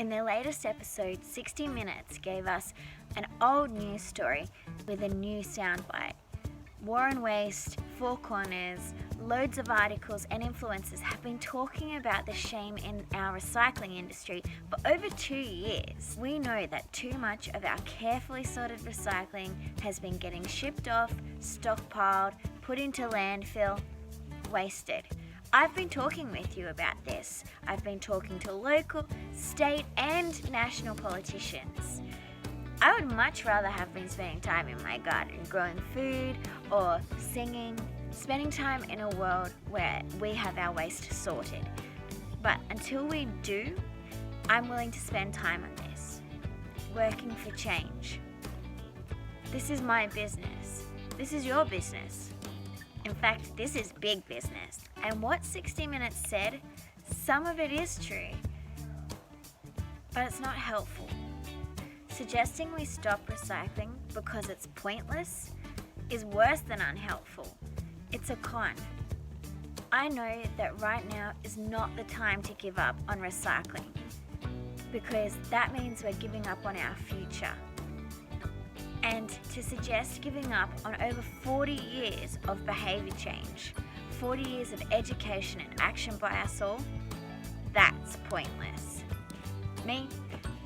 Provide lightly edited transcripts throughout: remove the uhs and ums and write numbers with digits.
In their latest episode, 60 Minutes gave us an old news story with a new soundbite. War and Waste, Four Corners, loads of articles and influencers have been talking about the shame in our recycling industry for over 2 years. We know that too much of our carefully sorted recycling has been getting shipped off, stockpiled, put into landfill, wasted. I've been talking with you about this. I've been talking to local, state and national politicians. I would much rather have been spending time in my garden growing food or singing, spending time in a world where we have our waste sorted. But until we do, I'm willing to spend time on this, working for change. This is my business. This is your business. In fact, this is big business. And what 60 Minutes said, some of it is true, but it's not helpful. Suggesting we stop recycling because it's pointless is worse than unhelpful. It's a con. I know that right now is not the time to give up on recycling, because that means we're giving up on our future. And to suggest giving up on over 40 years of behaviour change, 40 years of education and action by us all, that's pointless. Me,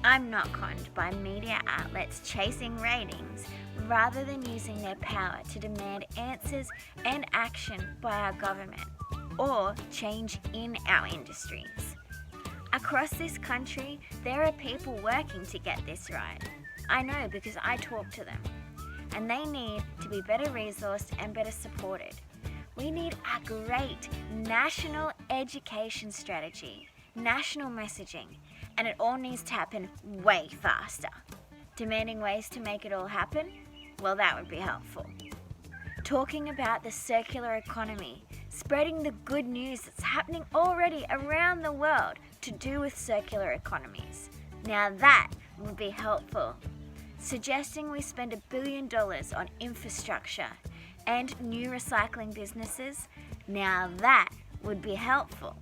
I'm not conned by media outlets chasing ratings rather than using their power to demand answers and action by our government or change in our industries. Across this country, there are people working to get this right. I know because I talk to them, and they need to be better resourced and better supported. We need a great national education strategy, national messaging, and it all needs to happen way faster. Demanding ways to make it all happen? Well, that would be helpful. Talking about the circular economy, spreading the good news that's happening already around the world to do with circular economies. Now that would be helpful. Suggesting we spend $1 billion on infrastructure and new recycling businesses, now that would be helpful.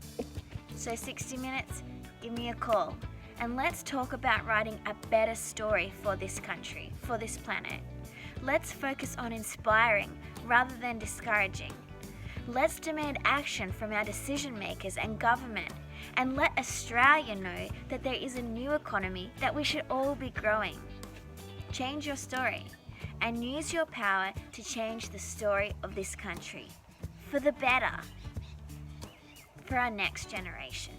So 60 Minutes, give me a call and let's talk about writing a better story for this country, for this planet. Let's focus on inspiring rather than discouraging. Let's demand action from our decision makers and government, and let Australia know that there is a new economy that we should all be growing. Change your story and use your power to change the story of this country for the better, for our next generations.